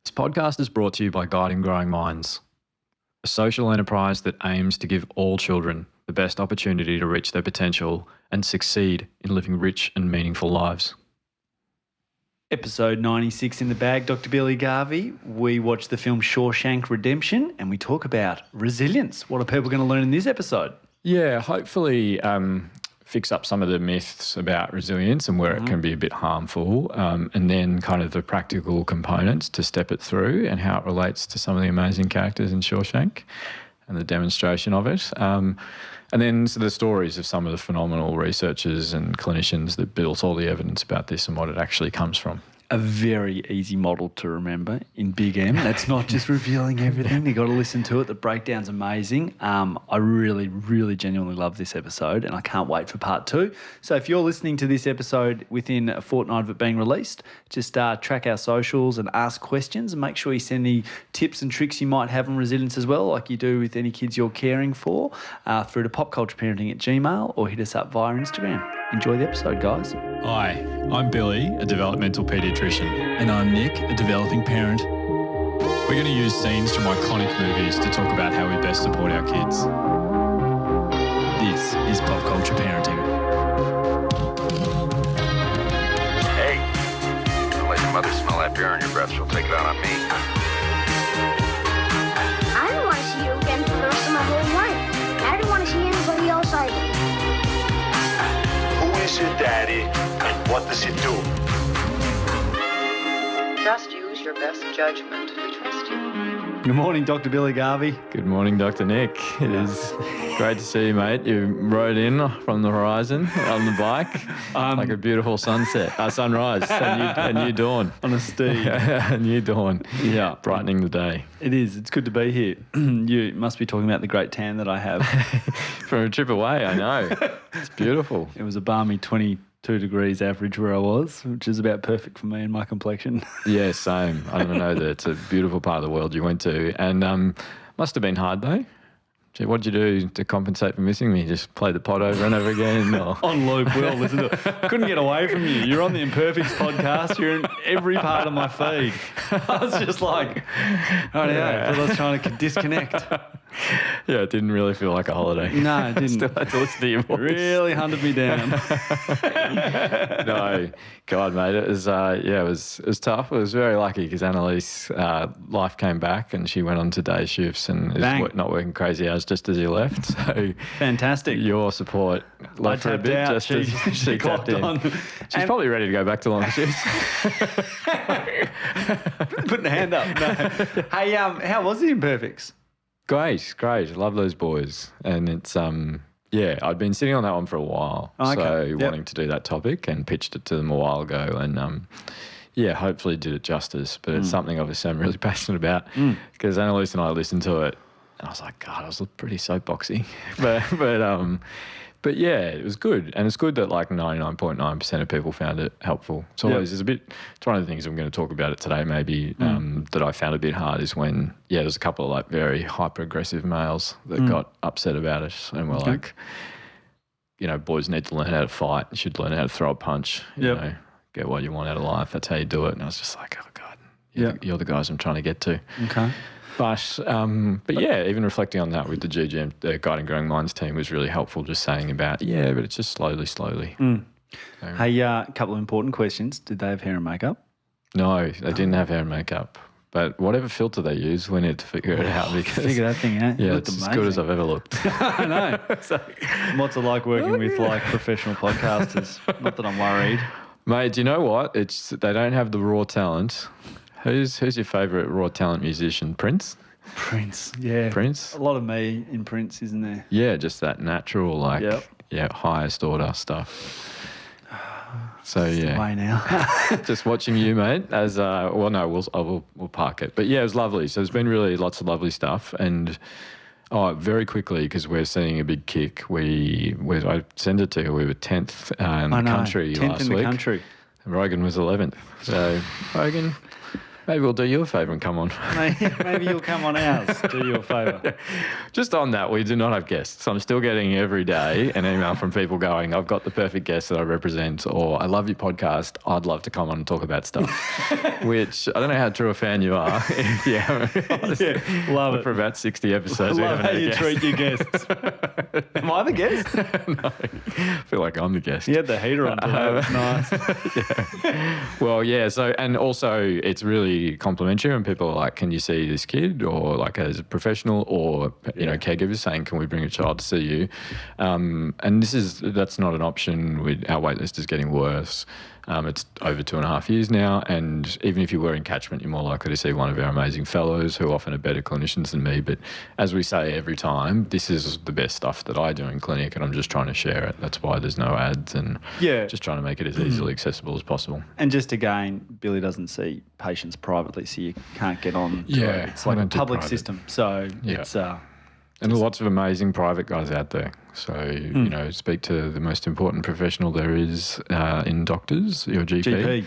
This podcast is brought to you by Guiding Growing Minds, a social enterprise that aims to give all children the best opportunity to reach their potential and succeed in living rich and meaningful lives. Episode 96 in the bag, Dr. Billy Garvey. We watch the film Shawshank Redemption and we talk about resilience. What are people going to learn in this episode? Yeah, hopefully fix up some of the myths about resilience and where it can be a bit harmful, and then kind of the practical components to step it through and how it relates to some of the amazing characters in Shawshank and the demonstration of it. And then the stories of some of the phenomenal researchers and clinicians that built all the evidence about this and what it actually comes from. A very easy model to remember in Big M. That's not just revealing everything. You've got to listen to it. The breakdown's amazing. I really, really genuinely love this episode and I can't wait for part 2. So if you're listening to this episode within a fortnight of it being released, just track our socials and ask questions and make sure you send any tips and tricks you might have on resilience as well, like you do with any kids you're caring for, through to popcultureparenting@gmail.com or hit us up via Instagram. Enjoy the episode, guys. Hi, I'm Billy, a developmental paediatrician. And I'm Nick, a developing parent. We're going to use scenes from iconic movies to talk about how we best support our kids. This is Pop Culture Parenting. Hey, don't let your mother smell that beer on your breath. She'll take it out on me. I don't want to see you again for the rest of my whole life. I don't want to see anybody else either. Who is your daddy and what does he do? Just use your best judgment. We trust you. Good morning, Dr. Billy Garvey. Good morning, Dr. Nick. It is great to see you, mate. You rode in from the horizon on the bike like a beautiful sunrise, a new dawn. On a steed. A new dawn. Yeah. Brightening the day. It is. It's good to be here. You must be talking about the great tan that I have. From a trip away, I know. It's beautiful. It was a balmy 22 degrees average where I was, which is about perfect for me and my complexion. Yeah, same. I don't know that it's a beautiful part of the world you went to. And must have been hard though. Gee, what did you do to compensate for missing me? Just play the pod over and over again? Or? On loop, we'll listen to it. Couldn't get away from you. You're on the Imperfects podcast. You're in every part of my feed. I was just like, right yeah. I was trying to disconnect. Yeah, it didn't really feel like a holiday. No, it didn't. Still had to listen to your voice. Really hunted me down. No, God, mate, it was it was tough. I was very lucky because Annalise, life came back and she went on to day shifts and is not working crazy hours just as you left. So fantastic. Your support left her a bit out. just as she tapped in. On. She's probably ready to go back to long shifts. Putting a hand up. No. Hey, how was the Imperfects? Great. I love those boys. And it's, I'd been sitting on that one for a while. Oh, okay. So wanting to do that topic and pitched it to them a while ago and, hopefully did it justice. But it's something obviously I'm really passionate about because Annalise and I listened to it and I was like, God, I was pretty soapboxy. But yeah, it was good. And it's good that like 99.9% of people found it helpful. It's always, it's one of the things I'm going to talk about it today maybe that I found a bit hard is when, there's a couple of like very hyper-aggressive males that got upset about it and were like, boys need to learn how to fight. You should learn how to throw a punch, you know, get what you want out of life. That's how you do it. And I was just like, oh God, you're the guys I'm trying to get to. Okay. But even reflecting on that with the GGM, the Guiding Growing Minds team was really helpful just saying about, but it's just slowly. So, hey, a couple of important questions. Did they have hair and makeup? No, they didn't have hair and makeup. But whatever filter they use, we need to figure it out because... Figure that thing out. Yeah, it's as good as I've ever looked. I know. What's it like working with like professional podcasters? Not that I'm worried. Mate, do you know what? They don't have the raw talent. Who's your favourite raw talent musician? Prince? Prince, yeah. Prince? A lot of me in Prince, isn't there? Yeah, just that natural, highest order stuff. So the way now. just watching you, mate. As we'll park it. But yeah, it was lovely. So there's been really lots of lovely stuff, and very quickly because we're seeing a big kick. I sent it to you. We were 10th in the country last week. 10th in the country. And Rogan was 11th. So Rogan. Maybe we'll do you a favour and come on. Maybe you'll come on ours. Do you a favour. Just on that, we do not have guests. I'm still getting every day an email from people going, I've got the perfect guest that I represent, or I love your podcast. I'd love to come on and talk about stuff. Which I don't know how true a fan you are. Yeah, love it. For about 60 episodes. Love how you treat your guests. Am I the guest? No, I feel like I'm the guest. You had the heater on today. That was nice. Yeah. Well, yeah. So, and also it's really complimentary when people are like, can you see this kid? Or like as a professional or, you know, caregivers saying, can we bring a child to see you? And that's not an option. Our wait list is getting worse. It's over 2.5 years now, and even if you were in catchment, you're more likely to see one of our amazing fellows who often are better clinicians than me. But as we say every time, this is the best stuff that I do in clinic, and I'm just trying to share it. That's why there's no ads, and just trying to make it as easily accessible as possible. And just again, Billy doesn't see patients privately, so you can't get on to it. It's like a public system, so it's... And there's lots of amazing private guys out there. So, you know, speak to the most important professional there is in doctors, your GP.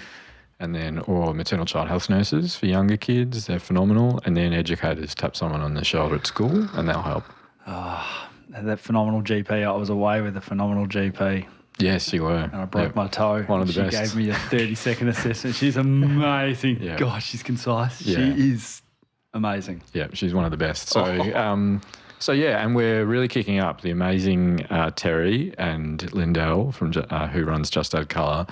And then, or maternal child health nurses for younger kids, they're phenomenal. And then educators, tap someone on the shoulder at school and they'll help. Oh, that phenomenal GP. I was away with a phenomenal GP. Yes, you were. And I broke my toe. One of the best. She gave me a 30-second assessment. She's amazing. Yeah. Gosh, she's concise. Yeah. She is amazing. Yeah, she's one of the best. So, So, yeah, and we're really kicking up. The amazing Terry and Lindell from who runs Just Add Colour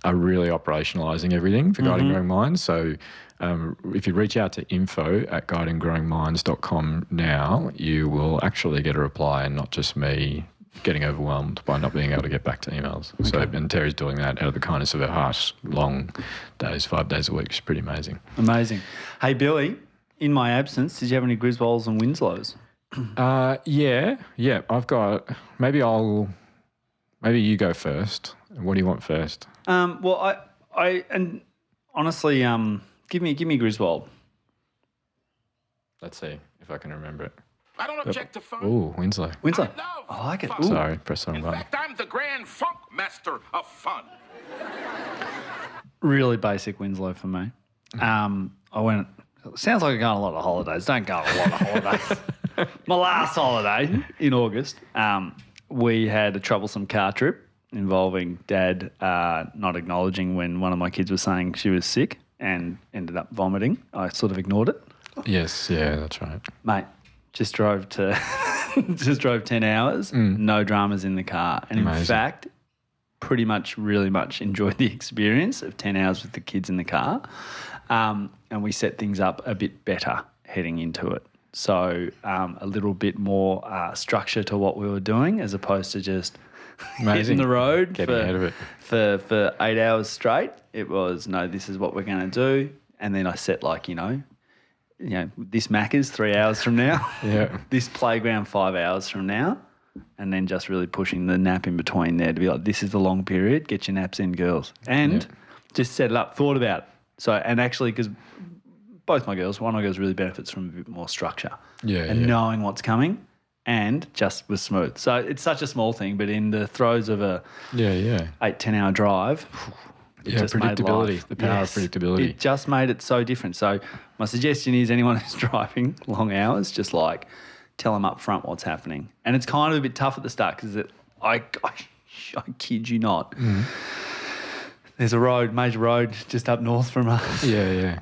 are really operationalising everything for Guiding Growing Minds. So if you reach out to info@guidinggrowingminds.com now, you will actually get a reply and not just me getting overwhelmed by not being able to get back to emails. Okay. So, and Terry's doing that out of the kindness of her heart, long days, 5 days a week. It's pretty amazing. Amazing. Hey, Billy, in my absence, did you have any Griswolds and Winslows? Yeah. I've got. Maybe you go first. What do you want first? Well, I honestly, give me Griswold. Let's see if I can remember it. I don't object to fun. Ooh, Winslow. I like it. Sorry, press the wrong button. In fact, I'm the grand funk master of fun. Really basic Winslow for me. I went. Sounds like I go on a lot of holidays. Don't go on a lot of holidays. My last holiday in August, we had a troublesome car trip involving Dad not acknowledging when one of my kids was saying she was sick and ended up vomiting. I sort of ignored it. Yes, yeah, that's right. Mate, just drove 10 hours, no dramas in the car. And Amazing. In fact, really much enjoyed the experience of 10 hours with the kids in the car. And we set things up a bit better heading into it. So a little bit more structure to what we were doing as opposed to just hitting the road getting ahead of it. For 8 hours straight. It was, no, this is what we're going to do. And then I set this Macca's 3 hours from now. Yeah. This playground 5 hours from now. And then just really pushing the nap in between there to be like, this is the long period. Get your naps in, girls. And just set it up, thought about it. So, and actually, because both my girls, one of my girls really benefits from a bit more structure. Knowing what's coming and just was smooth. So it's such a small thing, but in the throes of a 8-10 hour drive, it just predictability, made life, the power of predictability. It just made it so different. So my suggestion is anyone who's driving long hours, just tell them up front what's happening. And it's kind of a bit tough at the start because I kid you not. There's a major road just up north from us. Yeah.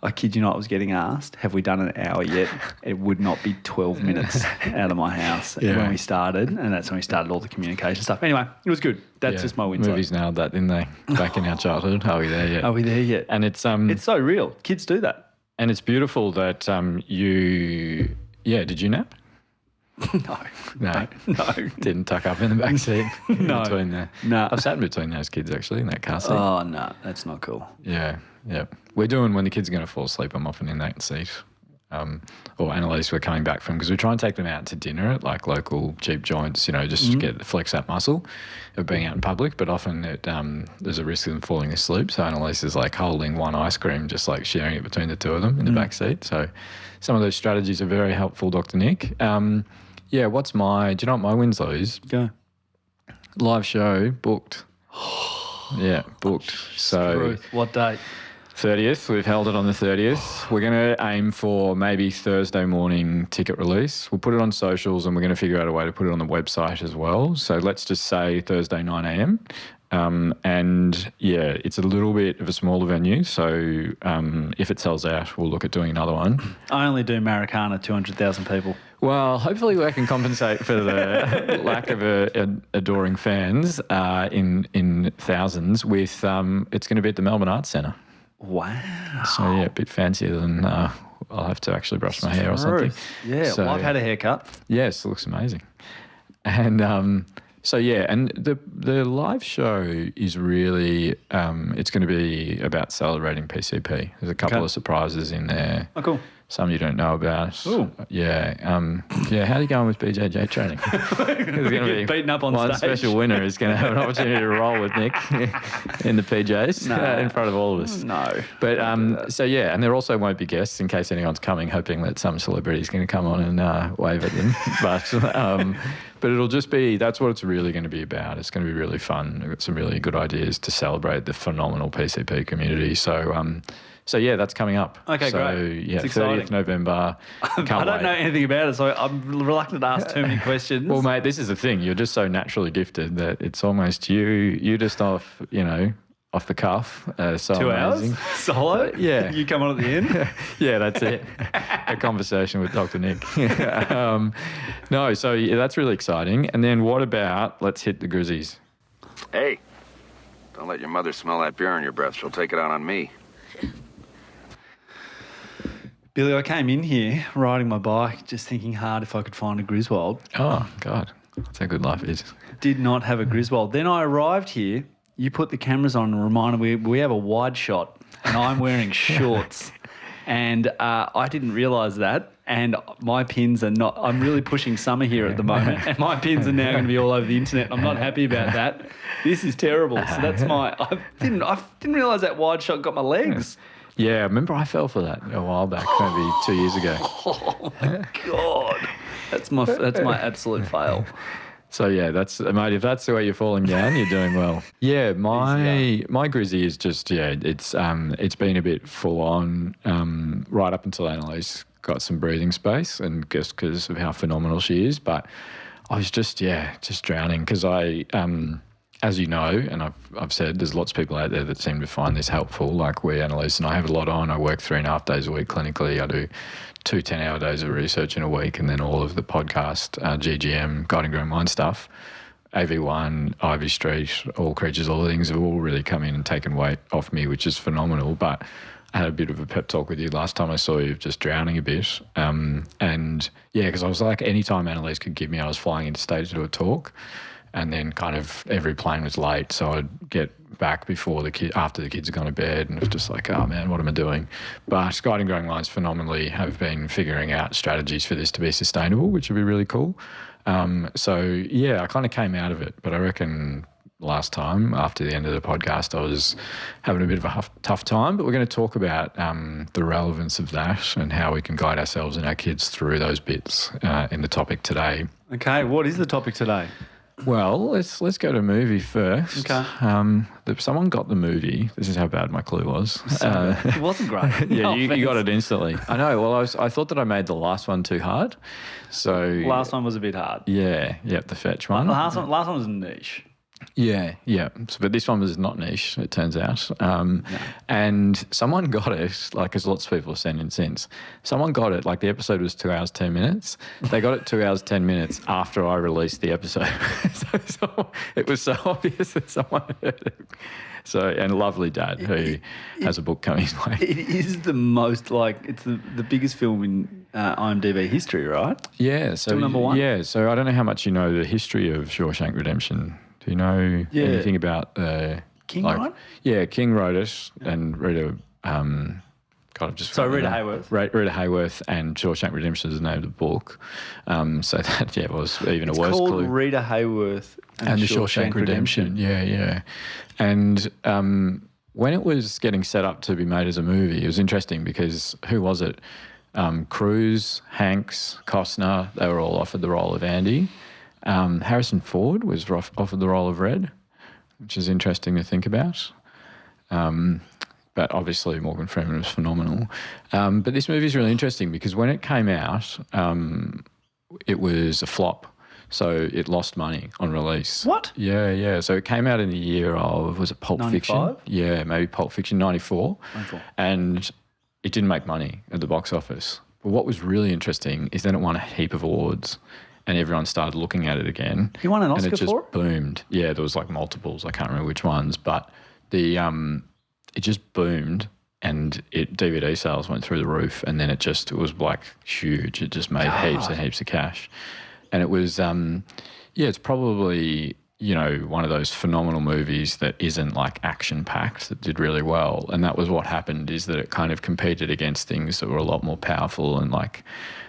I kid you not, I was getting asked, have we done an hour yet? It would not be 12 minutes out of my house when we started, and that's when we started all the communication stuff. Anyway, it was good. That's just my Winslow. Movies nailed that, didn't they? Back in our childhood. Are we there yet? And it's so real. Kids do that. And it's beautiful that did you nap? No. Didn't tuck up in the back seat. Between there. No. I've sat in between those kids actually in that car seat. Oh no, that's not cool. Yeah. We're doing when the kids are going to fall asleep. I'm often in that seat. Or Annalise, we're coming back from because we try and take them out to dinner at like local cheap joints. Just to flex that muscle of being out in public. But often there's a risk of them falling asleep. So Annalise is like holding one ice cream, just like sharing it between the two of them in the back seat. So some of those strategies are very helpful, Dr. Nick. Do you know what my Winslow is? Go. Live show booked. Booked. So what date? 30th. We've held it on the 30th. We're going to aim for maybe Thursday morning ticket release. We'll put it on socials and we're going to figure out a way to put it on the website as well. So let's just say Thursday 9 a.m. And yeah, it's a little bit of a smaller venue. So if it sells out, we'll look at doing another one. I only do Maracana, 200,000 people. Well, hopefully we can compensate for the lack of adoring fans in thousands with it's going to be at the Melbourne Arts Centre. Wow. So, yeah, a bit fancier than I'll have to actually brush my hair or something. Yeah, so, well, I've had a haircut. Yes, it looks amazing. And so, yeah, and the live show is really, it's going to be about celebrating PCP. There's a couple of surprises in there. Oh, cool. Some you don't know about. Ooh. Yeah. How are you going with BJJ training? There's going to be beaten up on one stage. special winner is going to have an opportunity to roll with Nick in the PJs in front of all of us. No. But so yeah, and there also won't be guests in case anyone's coming, hoping that some celebrity is going to come on and wave at them. But it'll just be, that's what it's really going to be about. It's going to be really fun. We've got some really good ideas to celebrate the phenomenal PCP community. So yeah, that's coming up. Okay, so, great. Yeah, It's 30th exciting. November. I don't know anything about it, so I'm reluctant to ask too many questions. Well, mate, this is the thing. You're just so naturally gifted that it's almost you just off the cuff. So 2 amazing. hours? Solo? Yeah. You come on at the end? Yeah, that's it. A conversation with Dr. Nick. No, so yeah, that's really exciting. And then what about, let's hit the Grizzies. Hey, don't let your mother smell that beer on your breath. She'll take it out on me. Billy, I came in here riding my bike just thinking hard if I could find a Griswold. Oh, God. That's how good life is. Did not have a Griswold. Then I arrived here. You put the cameras on and reminded me we have a wide shot and I'm wearing shorts. And I didn't realise that. And my pins are not, I'm really pushing summer here at the moment. And my pins are now going to be all over the internet. I'm not happy about that. This is terrible. So that's I didn't realise that wide shot got my legs. Yeah, I remember I fell for that a while back, maybe 2 years ago. Oh my God. That's my absolute fail. So yeah, mate. If that's the way you're falling down, you're doing well. Yeah, my Grizzy is just it's been a bit full on right up until Annalise got some breathing space, and just because of how phenomenal she is. But I was just drowning because as you know, and I've said, there's lots of people out there that seem to find this helpful. Like Annalise and I have a lot on. I work 3.5 days a week clinically. I do 2 10-hour days of research in a week, and then all of the podcast, GGM, Guiding Growing Mind stuff, AV1, Ivy Street, All Creatures, All Things have all really come in and taken weight off me, which is phenomenal. But I had a bit of a pep talk with you last time I saw you, just drowning a bit. And yeah, because I was like, anytime Annalise could give me, I was flying into state to do a talk. And then kind of every plane was late, so I'd get back after the kids had gone to bed, and it was just like, oh man, what am I doing? But Guiding Growing Minds phenomenally have been figuring out strategies for this to be sustainable, which would be really cool. So yeah, I kind of came out of it, but I reckon last time after the end of the podcast, I was having a bit of a tough time. But we're going to talk about the relevance of that and how we can guide ourselves and our kids through those bits in the topic today. Okay, what is the topic today? Well, let's go to movie first. Okay. Someone got the movie. This is how bad my clue was. It wasn't great. Yeah, No you got offense. it instantly. I know. Well, I thought that I made the last one too hard. So Last one was a bit hard. yeah, the fetch one. Last one was niche. Yeah. So, but this one was not niche, it turns out. And someone got it, like, because lots of people have sent in since. Someone got it, like the episode was 2 hours, 10 minutes. They got it 2 hours, 10 minutes after I released the episode. so it was so obvious that someone heard it. So, and lovely dad who has a book coming his way. It is the most, it's the biggest film in IMDb history, right? Yeah. So, Still number one? Yeah. So I don't know how much you know the history of Shawshank Redemption. Do you know anything about King, right? Yeah, King wrote it, and Rita. Rita Hayworth. Rita Hayworth, and Shawshank Redemption is the name of the book. So that was even It's a worse called clue. Rita Hayworth And the Shawshank Redemption. Yeah. And when it was getting set up to be made as a movie, it was interesting because who was it? Cruise, Hanks, Costner. They were all offered the role of Andy. Harrison Ford was offered the role of Red, which is interesting to think about. but obviously Morgan Freeman was phenomenal. But this movie is really interesting because when it came out, it was a flop. So it lost money on release. What? Yeah. So it came out in the year of, was it Pulp 95? Fiction? Yeah, maybe Pulp Fiction, 94. And it didn't make money at the box office. But what was really interesting is then it won a heap of awards and everyone started looking at it again. You won an Oscar and it just for it? boomed. Yeah, there was like multiples. I can't remember which ones. But it just boomed and DVD sales went through the roof and then it was like huge. It just made heaps and heaps of cash. And it was, it's probably, one of those phenomenal movies that isn't like action-packed, that did really well. And that was what happened, is that it kind of competed against things that were a lot more powerful and like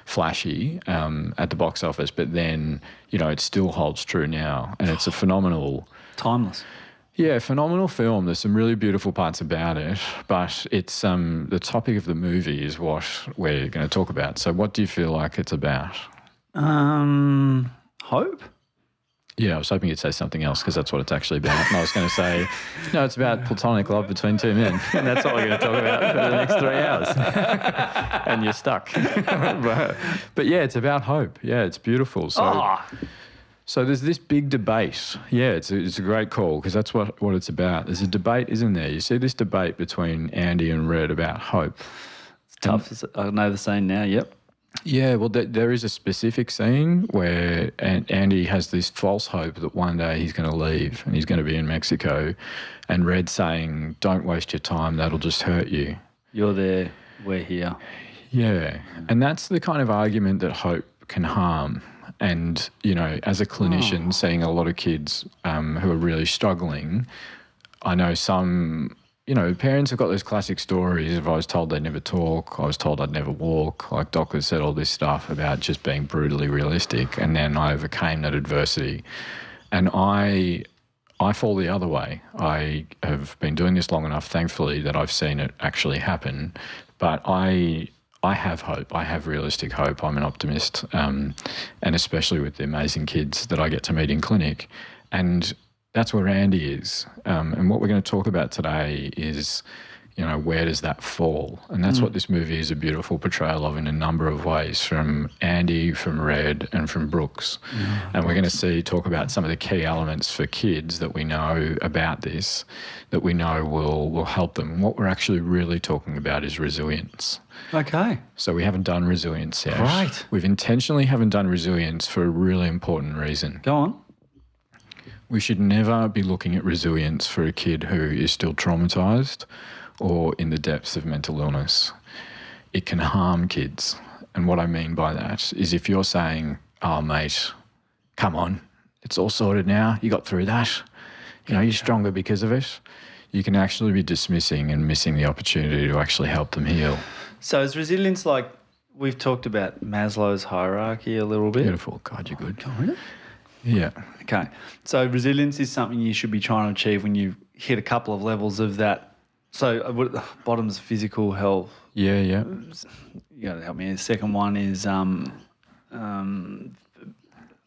flashy at the box office. But then, it still holds true now. And it's a phenomenal... Timeless. Yeah, phenomenal film. There's some really beautiful parts about it, but it's the topic of the movie is what we're going to talk about. So what do you feel like it's about? Hope? Yeah, I was hoping you'd say something else because that's what it's actually about. And I was going to say, no, it's about platonic love between two men. And that's what we're going to talk about for the next 3 hours. And you're stuck. but yeah, it's about hope. Yeah, it's beautiful. So there's this big debate. Yeah, it's a great call because that's what it's about. There's a debate, isn't there? You see this debate between Andy and Red about hope. It's tough. I know the scene now, yep. Yeah, well, there is a specific scene where Andy has this false hope that one day he's going to leave and he's going to be in Mexico, and Red's saying, don't waste your time, that'll just hurt you. You're there, we're here. Yeah, and that's the kind of argument that hope can harm. And, as a clinician, seeing a lot of kids who are really struggling, I know some... parents have got those classic stories of I was told they'd never talk, I was told I'd never walk, like Doc has said all this stuff about just being brutally realistic, and then I overcame that adversity. And I fall the other way. I have been doing this long enough, thankfully, that I've seen it actually happen. But I have hope. I have realistic hope. I'm an optimist, and especially with the amazing kids that I get to meet in clinic. And that's where Andy is. And what we're going to talk about today is, where does that fall? And that's what this movie is a beautiful portrayal of in a number of ways, from Andy, from Red, and from Brooks. And we're going to talk about some of the key elements for kids that we know about this, that we know will help them. And what we're actually really talking about is resilience. Okay. So we haven't done resilience yet. Right. We've intentionally haven't done resilience for a really important reason. Go on. We should never be looking at resilience for a kid who is still traumatised or in the depths of mental illness. It can harm kids. And what I mean by that is if you're saying, oh, mate, come on, it's all sorted now, you got through that, you're stronger because of it, you can actually be dismissing and missing the opportunity to actually help them heal. So is resilience like, we've talked about Maslow's hierarchy a little bit. Beautiful. God, you're good. Oh, really? Yeah. Okay. So resilience is something you should be trying to achieve when you hit a couple of levels of that. So bottom's physical health. Yeah. You got to help me. The second one is, I don't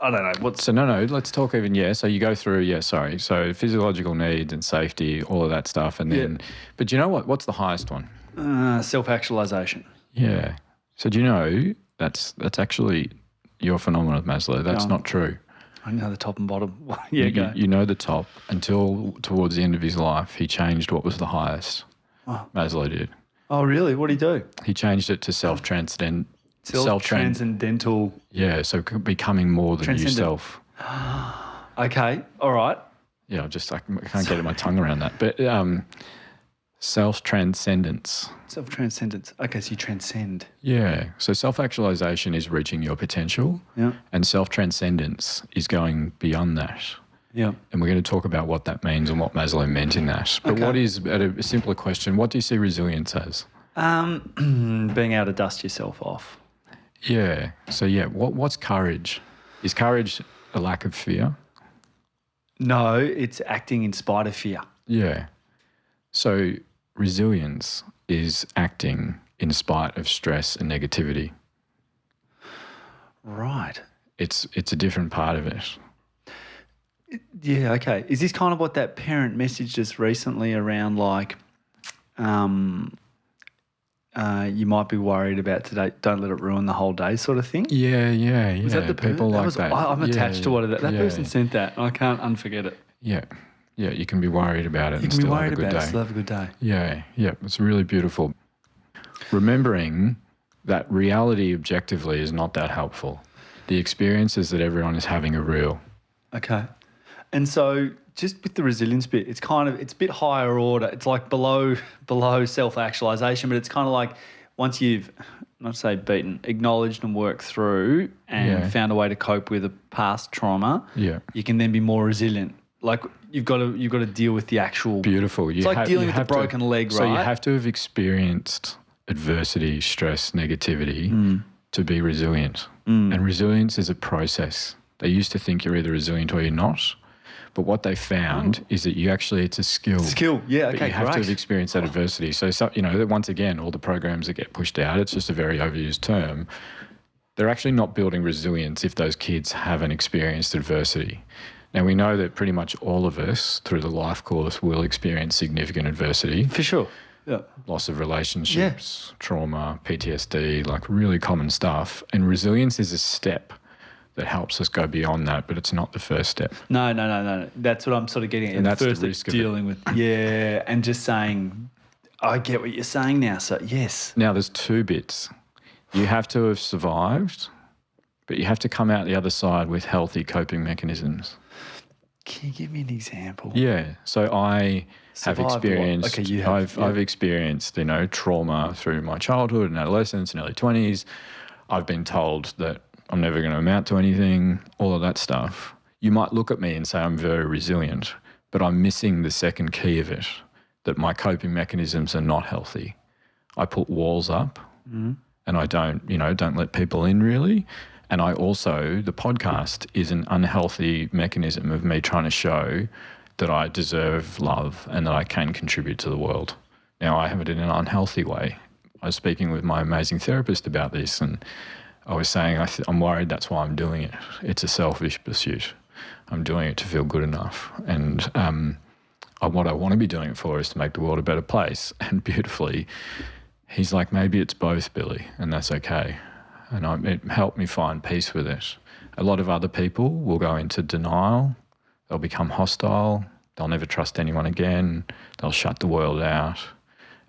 know. So no, let's talk even, So you go through, So physiological needs and safety, all of that stuff. And then, but you know what? What's the highest one? Self-actualization. Yeah. So do you know that's actually your phenomenon of Maslow? That's not true. I know the top and bottom. Go. You know the top until towards the end of his life, he changed what was the highest. Oh. Maslow did. Oh, really? What did he do? He changed it to self-transcendental. Yeah, so becoming more than yourself. Okay, all right. Yeah, I can't get my tongue around that. But self-transcendence. Self-transcendence. Okay, so you transcend. Yeah. So self-actualization is reaching your potential. Yeah. And self-transcendence is going beyond that. Yeah. And we're going to talk about what that means and what Maslow meant in that. But what is, at a simpler question, what do you see resilience as? Being able to dust yourself off. Yeah. So, what's courage? Is courage a lack of fear? No, it's acting in spite of fear. Yeah. So resilience is acting in spite of stress and negativity. Right. It's a different part of it. Yeah, okay. Is this kind of what that parent messaged us recently around, like, you might be worried about today. Don't let it ruin the whole day, sort of thing. Yeah. Was that the people like that? I'm attached to what that person sent that, and I can't unforget it. Yeah. You can be worried about it You and can be still worried have a good about day. it, still have a good day. Yeah. It's really beautiful. Remembering that reality objectively is not that helpful. The experiences that everyone is having are real. Okay. And so just with the resilience bit, it's a bit higher order. It's like below self-actualization, but it's kind of like once you've, not to say beaten, acknowledged and worked through and found a way to cope with a past trauma, you can then be more resilient. Like you've got to deal with the actual... Beautiful. It's like dealing with a broken leg, right? So you have to have experienced adversity, stress, negativity to be resilient. And resilience is a process. They used to think you're either resilient or you're not. But what they found is that it's a skill. Yeah, okay, but you have to have experienced that adversity. So, once again, all the programs that get pushed out, it's just a very overused term. They're actually not building resilience if those kids haven't experienced adversity. Now, we know that pretty much all of us through the life course will experience significant adversity. For sure. Yeah. Loss of relationships, trauma, PTSD, like really common stuff. And resilience is a step that helps us go beyond that, but it's not the first step. No. That's what I'm sort of getting at. And that's first the risk of dealing with. Yeah, and just saying, I get what you're saying now, so yes. Now, there's two bits. You have to have survived, but you have to come out the other side with healthy coping mechanisms. Can you give me an example? Yeah. So I have experienced, I've experienced, trauma through my childhood and adolescence and early 20s. I've been told that I'm never going to amount to anything, all of that stuff. You might look at me and say I'm very resilient, but I'm missing the second key of it, that my coping mechanisms are not healthy. I put walls up and I don't let people in really. And I also, the podcast is an unhealthy mechanism of me trying to show that I deserve love and that I can contribute to the world. Now, I have it in an unhealthy way. I was speaking with my amazing therapist about this, and I was saying I'm worried that's why I'm doing it. It's a selfish pursuit. I'm doing it to feel good enough. And what I want to be doing it for is to make the world a better place. And beautifully, he's like, maybe it's both, Billy, and that's okay. And it helped me find peace with it. A lot of other people will go into denial. They'll become hostile. They'll never trust anyone again. They'll shut the world out.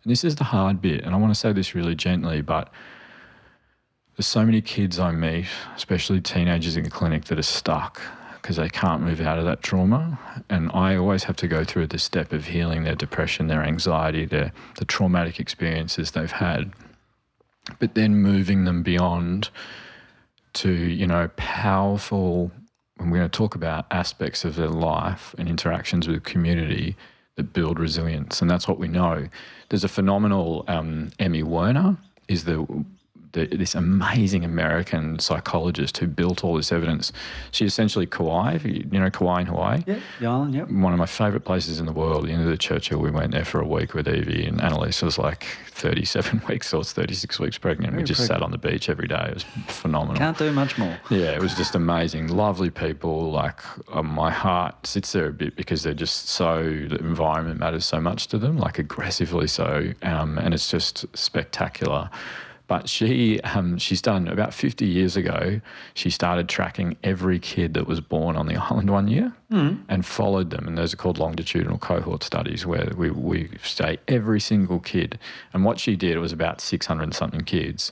And this is the hard bit. And I want to say this really gently, but there's so many kids I meet, especially teenagers in the clinic, that are stuck because they can't move out of that trauma. And I always have to go through the step of healing their depression, their anxiety, the traumatic experiences they've had. But then moving them beyond to, powerful, and we're going to talk about aspects of their life and interactions with community that build resilience. And that's what we know. There's a phenomenal Emmy Werner is this amazing American psychologist who built all this evidence. She essentially Kauai, Kauai in Hawaii? Yeah, the island, yep. One of my favourite places in the world, the end of the Churchill. We went there for a week with Evie, and Annalise was like 37 weeks or 36 weeks pregnant. We just sat on the beach every day. It was phenomenal. Can't do much more. Yeah, it was just amazing. Lovely people. Like my heart sits there a bit because they're just the environment matters so much to them, like aggressively so. And it's just spectacular. But she's done about 50 years ago, she started tracking every kid that was born on the island one year and followed them. And those are called longitudinal cohort studies where we stay every single kid. And what she did, it was about 600 and something kids.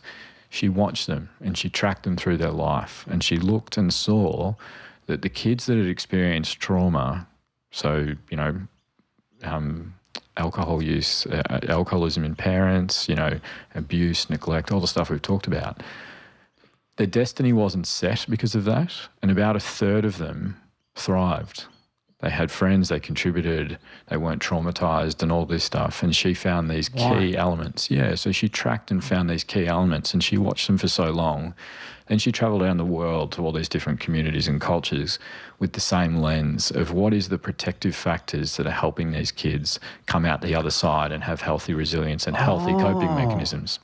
She watched them and she tracked them through their life. And she looked and saw that the kids that had experienced trauma, so, alcohol use, alcoholism in parents, abuse, neglect, all the stuff we've talked about. Their destiny wasn't set because of that, and about a third of them thrived. They had friends, they contributed, they weren't traumatized and all this stuff. And she found these key elements. Yeah, so she tracked and found these key elements and she watched them for so long. Then she travelled around the world to all these different communities and cultures with the same lens of what is the protective factors that are helping these kids come out the other side and have healthy resilience and healthy coping mechanisms.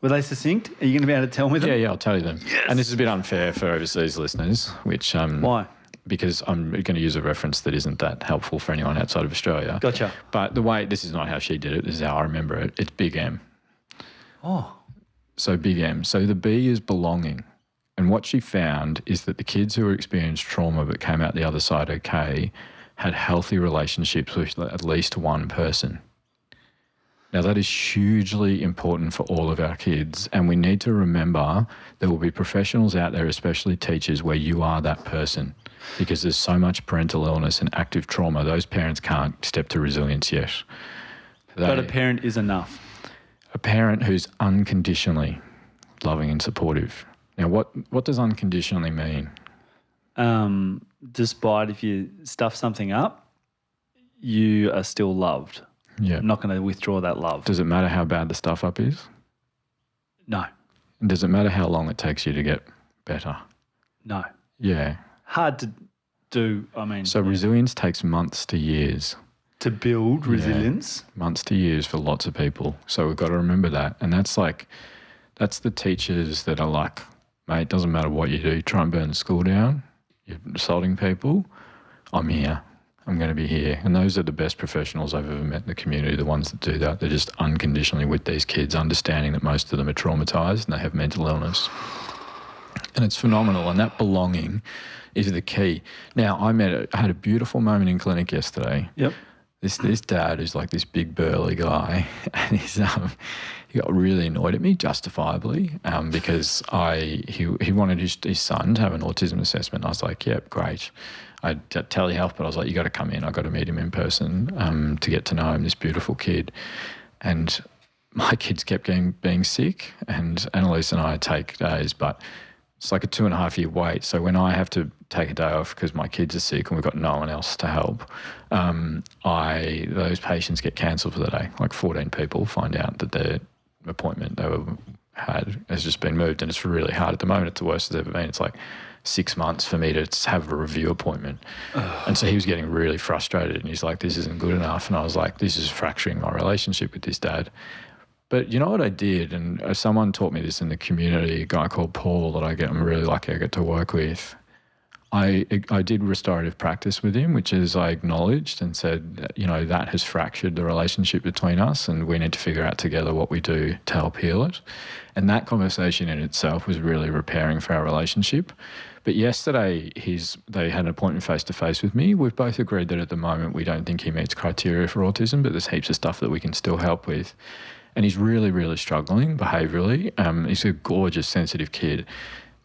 Were they succinct? Are you going to be able to tell me them? Yeah, I'll tell you them. Yes. And this is a bit unfair for overseas listeners, which... Why? because I'm going to use a reference that isn't that helpful for anyone outside of Australia. Gotcha. But this is not how she did it. This is how I remember it. It's Big M. Oh. So Big M. So the B is belonging. And what she found is that the kids who experienced trauma but came out the other side okay had healthy relationships with at least one person. Now, that is hugely important for all of our kids, and we need to remember there will be professionals out there, especially teachers, where you are that person, because there's so much parental illness and active trauma. Those parents can't step to resilience yet. But a parent is enough. A parent who's unconditionally loving and supportive. Now, what does unconditionally mean? Despite if you stuff something up, you are still loved. Yeah. I'm not going to withdraw that love. Does it matter how bad the stuff up is? No. And does it matter how long it takes you to get better? No. Yeah. Hard to do, So resilience takes months to years. To build resilience? Months to years for lots of people. So we've got to remember that. And that's the teachers that are like, mate, it doesn't matter what you do, try and burn the school down, you're assaulting people, I'm here. I'm going to be here. And those are the best professionals I've ever met in the community, the ones that do that. They're just unconditionally with these kids, understanding that most of them are traumatised and they have mental illness. And it's phenomenal. And that belonging is the key. Now, I had a beautiful moment in clinic yesterday. Yep. This dad who's like this big burly guy, and he got really annoyed at me, justifiably, because he wanted his son to have an autism assessment. I was like, yep, great. I'd telehealth, but I was like, you got to come in. I got to meet him in person to get to know him, this beautiful kid. And my kids kept being sick, and Annalise and I take days, but it's like a 2.5 year wait. So when I have to take a day off because my kids are sick and we've got no one else to help, those patients get cancelled for the day. Like 14 people find out that their appointment had has just been moved, and it's really hard at the moment. It's the worst it's ever been. It's like 6 months for me to have a review appointment. And so he was getting really frustrated, and he's like, this isn't good enough. And I was like, this is fracturing my relationship with this dad. But you know what I did, and someone taught me this in the community, a guy called Paul that I'm really lucky I get to work with. I did restorative practice with him, which is I acknowledged and said, that has fractured the relationship between us, and we need to figure out together what we do to help heal it. And that conversation in itself was really repairing for our relationship. But yesterday, they had an appointment face-to-face with me. We've both agreed that at the moment we don't think he meets criteria for autism, but there's heaps of stuff that we can still help with. And he's really, really struggling behaviourally. He's a gorgeous, sensitive kid.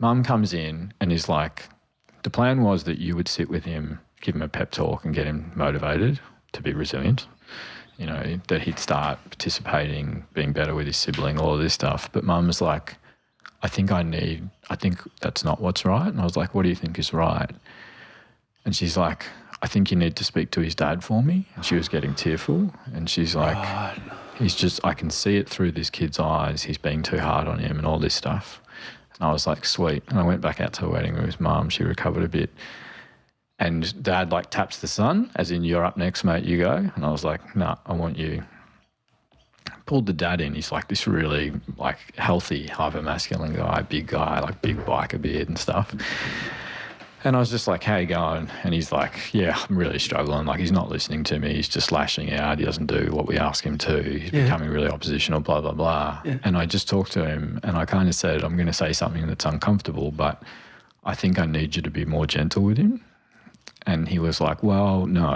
Mum comes in and is like, the plan was that you would sit with him, give him a pep talk and get him motivated to be resilient, that he'd start participating, being better with his sibling, all of this stuff. But Mum was like, I think that's not what's right. And I was like, what do you think is right? And she's like, I think you need to speak to his dad for me. And she was getting tearful. And she's like, I can see it through this kid's eyes. He's being too hard on him and all this stuff. And I was like, sweet. And I went back out to the wedding with his mum. She recovered a bit. And Dad taps the son, as in, you're up next, mate, you go. And I was like, nah, I want you. Pulled the dad in. He's like this really healthy, hyper-masculine guy, big biker beard and stuff. And I was just like, how you going? And he's like, yeah, I'm really struggling. He's not listening to me. He's just lashing out. He doesn't do what we ask him to. He's becoming really oppositional, blah, blah, blah. Yeah. And I just talked to him and I kind of said, I'm going to say something that's uncomfortable, but I think I need you to be more gentle with him. And he was like, well, no.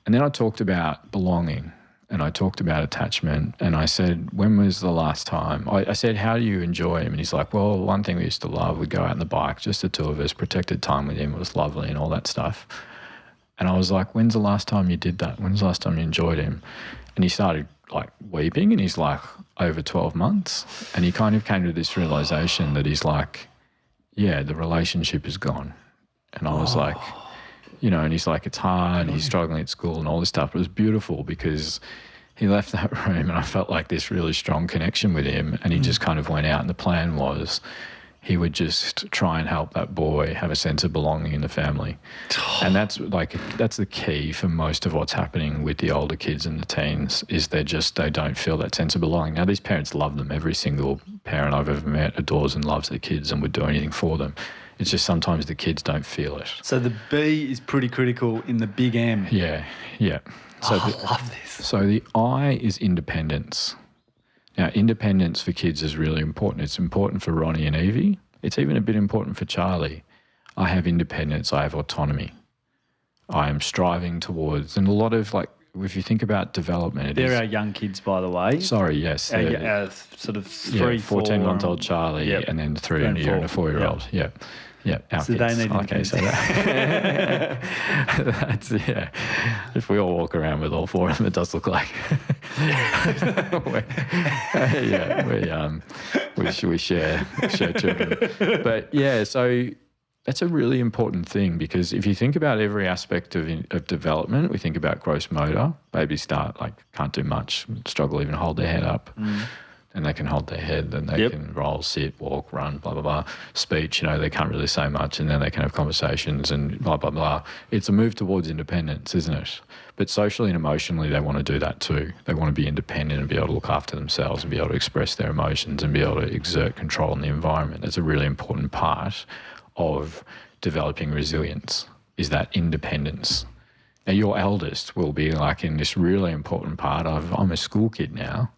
And then I talked about belonging. And I talked about attachment, and I said, when was the last time? I said, how do you enjoy him? And he's like, well, one thing we used to love, we'd go out on the bike, just the two of us, protected time with him. It was lovely and all that stuff. And I was like, when's the last time you did that? When's the last time you enjoyed him? And he started weeping, and he's like, over 12 months. And he kind of came to this realization that he's like, yeah, the relationship is gone. And I was like, and he's like, it's hard, he's struggling at school and all this stuff. But it was beautiful because he left that room and I felt like this really strong connection with him, and he just kind of went out, and the plan was he would just try and help that boy have a sense of belonging in the family. And that's the key for most of what's happening with the older kids and the teens is they don't feel that sense of belonging. Now, these parents love them. Every single parent I've ever met adores and loves their kids and would do anything for them. It's just sometimes the kids don't feel it. So the B is pretty critical in the big M. Yeah. So I love this. So the I is independence. Now, independence for kids is really important. It's important for Ronnie and Evie. It's even a bit important for Charlie. I have independence. I have autonomy. I am striving towards, and a lot of if you think about development, They're our young kids, by the way. Sorry, yes. Our sort of 14-month-old Charlie, yep. and then 3 and a 4-year-old. Yep. Yeah, our so kids. they need okay, so that's if we all walk around with all 4 of them, it does look like we share children. But yeah, so that's a really important thing because if you think about every aspect of development, we think about gross motor. Babies can't do much, struggle even hold their head up. And they can hold their head, and they can roll, sit, walk, run, blah, blah, blah. Speech, they can't really say much, and then they can have conversations and blah, blah, blah. It's a move towards independence, isn't it? But socially and emotionally, they want to do that too. They want to be independent and be able to look after themselves and be able to express their emotions and be able to exert control in the environment. That's a really important part of developing resilience, is that independence. Now, your eldest will be in this really important part of, I'm a school kid now.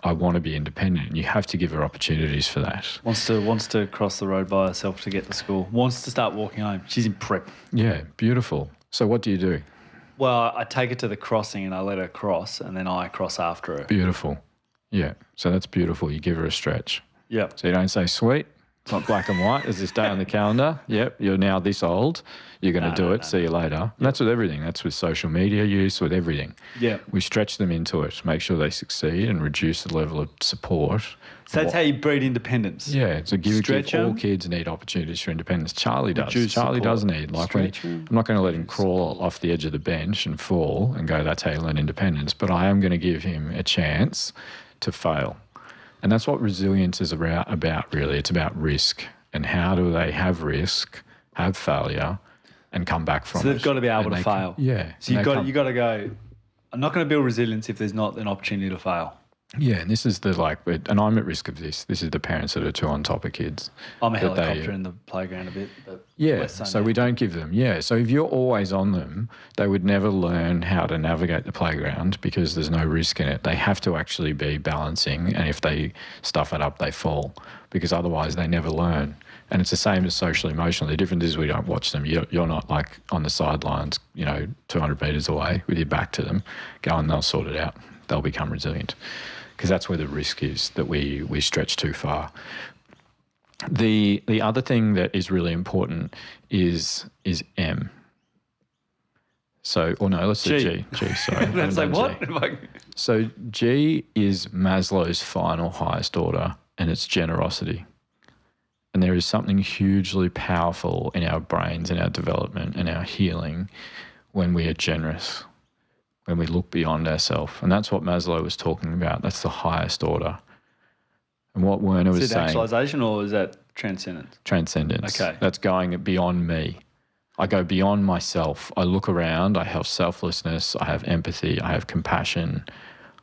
I want to be independent, and you have to give her opportunities for that. Wants to cross the road by herself to get to school. Wants to start walking home. She's in prep. Yeah, beautiful. So what do you do? Well, I take her to the crossing and I let her cross, and then I cross after her. Beautiful. Yeah, so that's beautiful. You give her a stretch. Yep. So you don't say, sweet, it's not black and white. There's this day on the calendar. Yep, you're now this old. You're going to do it. See you later. Yep. And that's with everything. That's with social media use, with everything. Yeah. We stretch them into it, make sure they succeed and reduce the level of support. So that's how you breed independence. Yeah. So all kids need opportunities for independence. Charlie does. Charlie does need. I'm not going to let him crawl off the edge of the bench and fall and go, that's how you learn independence. But I am going to give him a chance to fail. And that's what resilience is about, really. It's about risk. And how do they have risk, have failure, and come back from it? So they've got to be able to fail. So you've got to go, I'm not going to build resilience if there's not an opportunity to fail. Yeah, and this is and I'm at risk of this. This is the parents that are too on top of kids. I'm a helicopter in the playground a bit. But so we don't give them. Yeah, so if you're always on them, they would never learn how to navigate the playground because there's no risk in it. They have to actually be balancing, and if they stuff it up, they fall because otherwise they never learn. And it's the same as social emotional. The difference is we don't watch them. You're not on the sidelines, 200 metres away with your back to them. Go and they'll sort it out. They'll become resilient. Because that's where the risk is, that we stretch too far. The other thing that is really important is M. So, let's say G. G, sorry. That's what? So G is Maslow's final highest order, and it's generosity. And there is something hugely powerful in our brains, in our development, and our healing when we are generous, when we look beyond ourselves. And that's what Maslow was talking about. That's the highest order. And what Werner was saying... Is it actualization or is that transcendence? Transcendence. Okay. That's going beyond me. I go beyond myself. I look around. I have selflessness. I have empathy. I have compassion.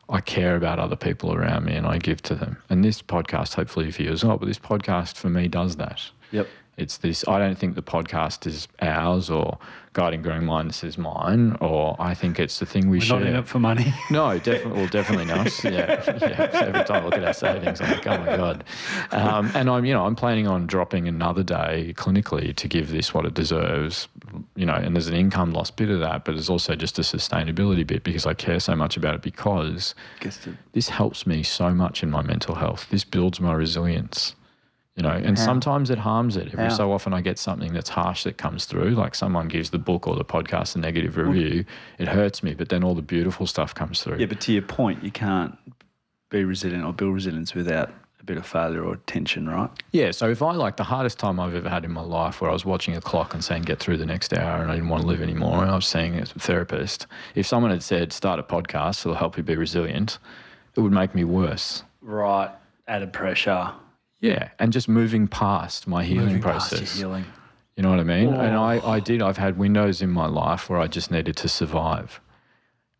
I care about other people around me and I give to them. And this podcast, hopefully for you as well, but this podcast for me does that. Yep. It's this, I don't think the podcast is ours or Guiding Growing Minds is mine, or I think it's the thing we share. We're not in it for money. No, definitely not. Yeah. Every time I look at our savings, I'm like, oh my God. And I'm planning on dropping another day clinically to give this what it deserves, and there's an income loss bit of that, but there's also just a sustainability bit because I care so much about it because this helps me so much in my mental health. This builds my resilience. And sometimes it harms it. Every so often I get something that's harsh that comes through, like someone gives the book or the podcast a negative review. It hurts me, but then all the beautiful stuff comes through. Yeah, but to your point, you can't be resilient or build resilience without a bit of failure or tension, right? Yeah, so if the hardest time I've ever had in my life where I was watching a clock and saying get through the next hour and I didn't want to live anymore and I was seeing a therapist, if someone had said start a podcast, it'll help you be resilient, it would make me worse. Right, added pressure. Yeah, and just moving past my healing process. Past your healing. You know what I mean? Oh. And I've had windows in my life where I just needed to survive.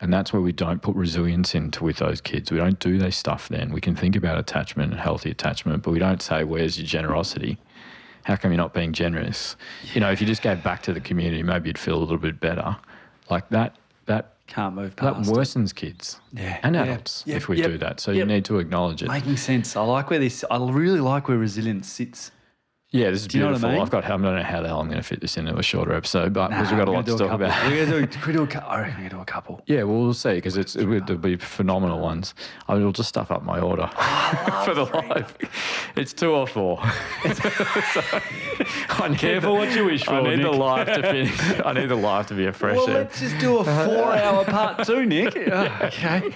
And that's where we don't put resilience into with those kids. We don't do this stuff then. We can think about attachment and healthy attachment, but we don't say, where's your generosity? How come you're not being generous? You know, if you just gave back to the community, maybe you'd feel a little bit better. Like that can't move that past worsens kids and adults if we do that. So you need to acknowledge it. Making sense. I really like where resilience sits. Yeah, this is Do you know beautiful. what I mean? I don't know how the hell I'm going to fit this into a shorter episode, but because we've got a lot to talk about. We're going to do I reckon we do a couple. Yeah, well, we'll see, because it'll be phenomenal ones. I will just stuff up my order for the live. It's 2 or 4. Careful what you wish for, I need Nick. the live to finish. I need the live to be a fresh Well, air. let's just do a 4-hour part 2, Nick. Okay.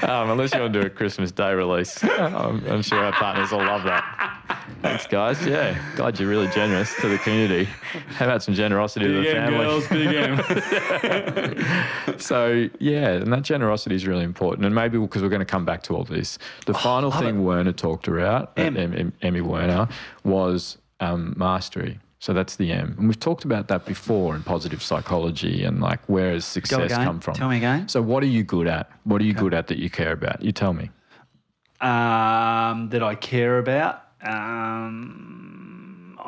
Unless you want to do a Christmas Day release. I'm sure our partners will love that. Thanks, guys. Yeah, glad you're really generous to the community. How about some generosity to the family? Girls, big M. So, yeah, and that generosity is really important. And maybe because we're going to come back to all this, the final thing Werner talked about, Emmy Werner, was mastery. So that's the M. And we've talked about that before in positive psychology and like where does success come from. Tell me again. So what are you good at? What are you good at that you care about? You tell me. That I care about. I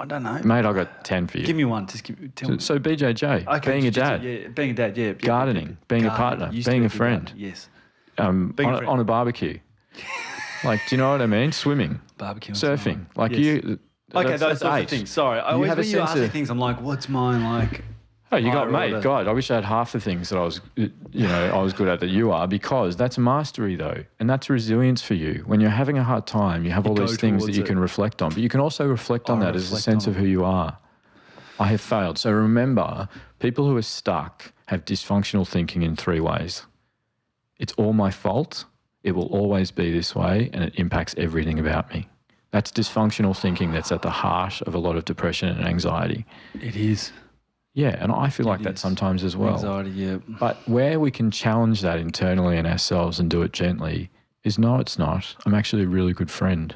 don't know. Mate, I got 10 for you. Give me one. Just tell me. So BJJ, Okay, being a jiu-jitsu, dad, yeah, being a dad, yeah. gardening, being a partner, Used to being be a friend, gardener, yes. on a barbecue. Like, do you know what I mean? Swimming, Barbecue, surfing. Like yes. you. Okay, those that's sorts of 8. things. Sorry, I always have a when you sense ask me of- things, I'm like, what's mine like? Oh, you got, higher mate, order? God, I wish I had half the things that I was good at that you are, because that's mastery though. And that's resilience for you. When you're having a hard time, you have all go these things that towards you it. can reflect on, but you can also reflect on that as a reflect sense on of who you are. I have failed. So remember, people who are stuck have dysfunctional thinking in 3 ways. It's all my fault. It will always be this way, and it impacts everything about me. That's dysfunctional thinking that's at the heart of a lot of depression and anxiety. It is. Yeah, and I feel like that is. sometimes as well. Anxiety, yeah. But where we can challenge that internally in ourselves and do it gently is, no, it's not. I'm actually a really good friend.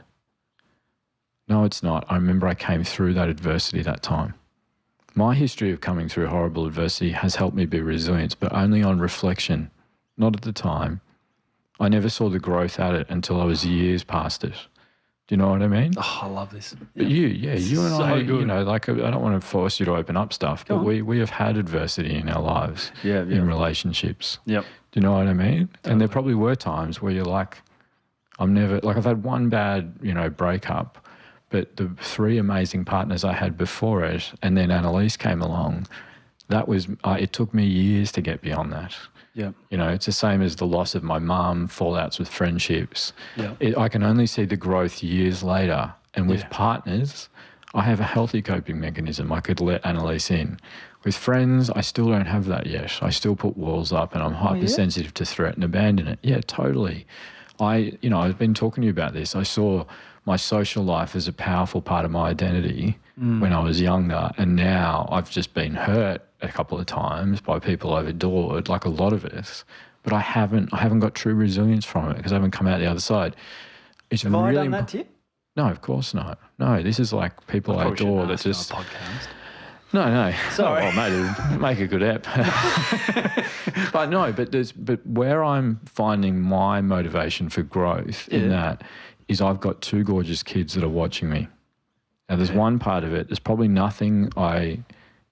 No, it's not. I remember I came through that adversity that time. My history of coming through horrible adversity has helped me be resilient, but only on reflection, not at the time. I never saw the growth at it until I was years past it. Do you know what I mean? Oh, I love this. But you and So I, good. you know, like I don't want to force you to open up stuff, but we have had adversity in our lives, in relationships. Yep. Do you know what I mean? And there probably were times where you're like, I've had one bad, breakup, but the 3 amazing partners I had before it, and then Annalise came along, that was, it took me years to get beyond that. Yep. It's the same as the loss of my mum, fallouts with friendships. Yep. I can only see the growth years later. And with partners, I have a healthy coping mechanism. I could let Annalise in. With friends, I still don't have that yet. I still put walls up and I'm hypersensitive to threat and abandon it. Yeah, totally. I've been talking to you about this. I saw my social life as a powerful part of my identity when I was younger. And now I've just been hurt a couple of times by people I've adored, like a lot of us. But I haven't got true resilience from it because I haven't come out the other side. It's Have really I done that to you? No, of course not. No, this is like people I adore that just... podcast. No. Sorry. Oh, mate, it'd make a good app. But where I'm finding my motivation for growth in that is I've got 2 gorgeous kids that are watching me. Now, there's one part of it. There's probably nothing I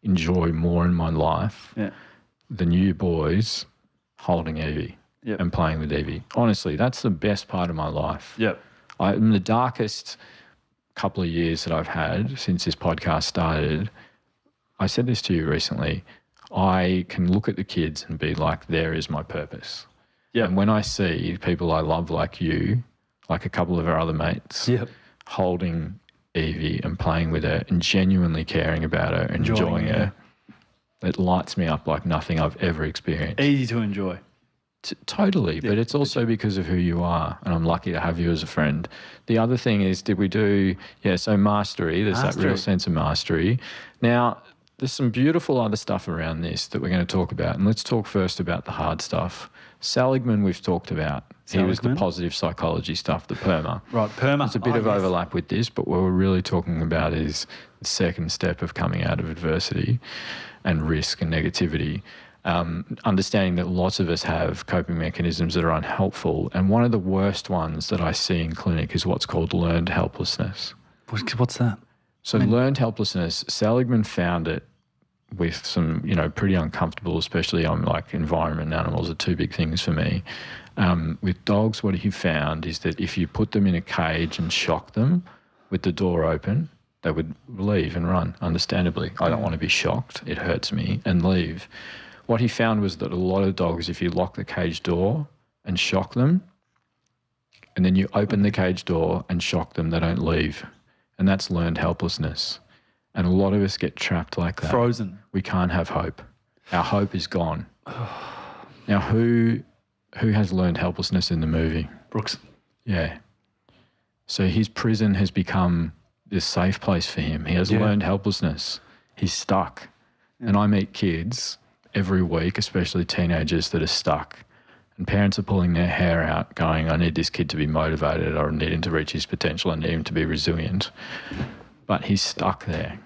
enjoy more in my life than you boys holding Evie and playing with Evie. Honestly, that's the best part of my life. Yep. In the darkest couple of years that I've had since this podcast started, I said this to you recently, I can look at the kids and be like, there is my purpose. Yeah. And when I see people I love like you, like a couple of our other mates, holding Evie and playing with her and genuinely caring about her and enjoying her, it lights me up like nothing I've ever experienced. Easy to enjoy. Totally, but it's also because of who you are, and I'm lucky to have you as a friend. The other thing is, did we do, so mastery, there's that real sense of mastery. Now, there's some beautiful other stuff around this that we're going to talk about. And let's talk first about the hard stuff. Seligman we've talked about. He was the positive psychology stuff, the PERMA. Right, PERMA. There's a bit of overlap with this, but what we're really talking about is the second step of coming out of adversity and risk and negativity. Understanding that lots of us have coping mechanisms that are unhelpful. And one of the worst ones that I see in clinic is what's called learned helplessness. What's that? So learned helplessness, Seligman found it with some, pretty uncomfortable, especially on like environment and animals are two big things for me. With dogs, what he found is that if you put them in a cage and shock them with the door open, they would leave and run, understandably. I don't want to be shocked, it hurts me, and leave. What he found was that a lot of dogs, if you lock the cage door and shock them, and then you open the cage door and shock them, they don't leave. And that's learned helplessness. And a lot of us get trapped like that. Frozen. We can't have hope. Our hope is gone. Now, who has learned helplessness in the movie? Brooks. Yeah. So his prison has become this safe place for him. He has learned helplessness. He's stuck. Yeah. And I meet kids every week, especially teenagers that are stuck. And parents are pulling their hair out going, I need this kid to be motivated, or I need him to reach his potential, I need him to be resilient. But he's stuck there.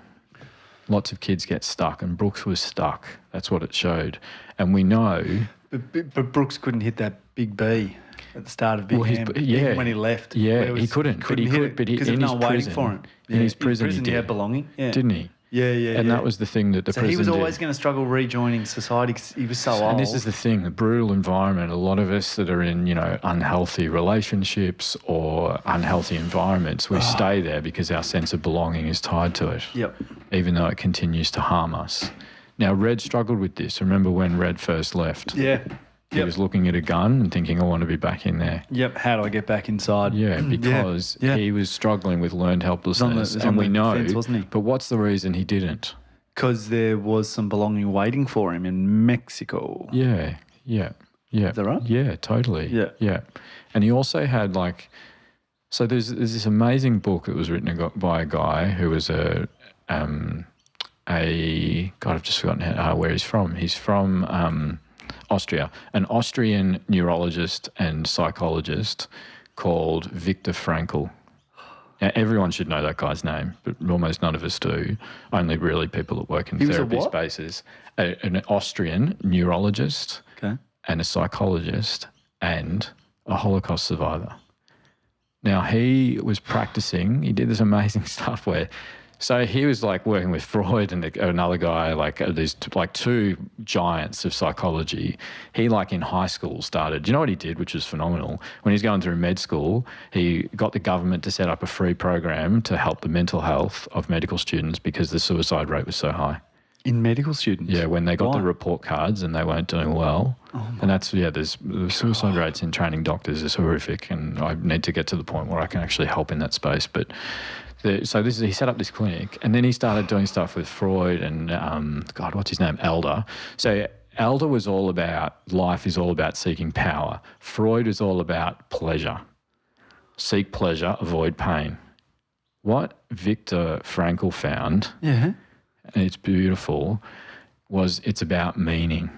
Lots of kids get stuck, and Brooks was stuck. That's what it showed. And we know... But Brooks couldn't hit that big B at the start of Big Ham, even when he left. Yeah, he couldn't. Because there's no one waiting for him. In his prison he had belonging. Yeah. Didn't he? Yeah. And that was the thing that the prison he was did. always going to struggle rejoining society because he was so old. And this is the thing, the brutal environment. A lot of us that are in, unhealthy relationships or unhealthy environments, we stay there because our sense of belonging is tied to it. Yep. Even though it continues to harm us. Now, Red struggled with this. Remember when Red first left? Yeah. He was looking at a gun and thinking, I want to be back in there. Yep. How do I get back inside? Yeah, because he was struggling with learned helplessness. And we know. Defense, wasn't he? But what's the reason he didn't? Because there was some belonging waiting for him in Mexico. Yeah. Is that right? Yeah, totally. Yeah. And he also had so there's this amazing book that was written by a guy who was God, I've just forgotten where he's from. He's from Austria, an Austrian neurologist and psychologist called Viktor Frankl. Now, everyone should know that guy's name, but almost none of us do. Only really people that work in therapy spaces. An Austrian neurologist and a psychologist and a Holocaust survivor. Now, he was practicing, he did this amazing stuff where... So he was working with Freud and another guy, these two giants of psychology. He in high school started, do you know what he did, which was phenomenal? When he was going through med school, he got the government to set up a free program to help the mental health of medical students because the suicide rate was so high. In medical students? Yeah, when they got the report cards and they weren't doing well. And that's, there's the suicide rates in training doctors is horrific, and I need to get to the point where I can actually help in that space. But... he set up this clinic, and then he started doing stuff with Freud and, what's his name? Elder. So Elder was all about, life is all about seeking power. Freud is all about pleasure. Seek pleasure, avoid pain. What Viktor Frankl found, and it's beautiful, was it's about meaning.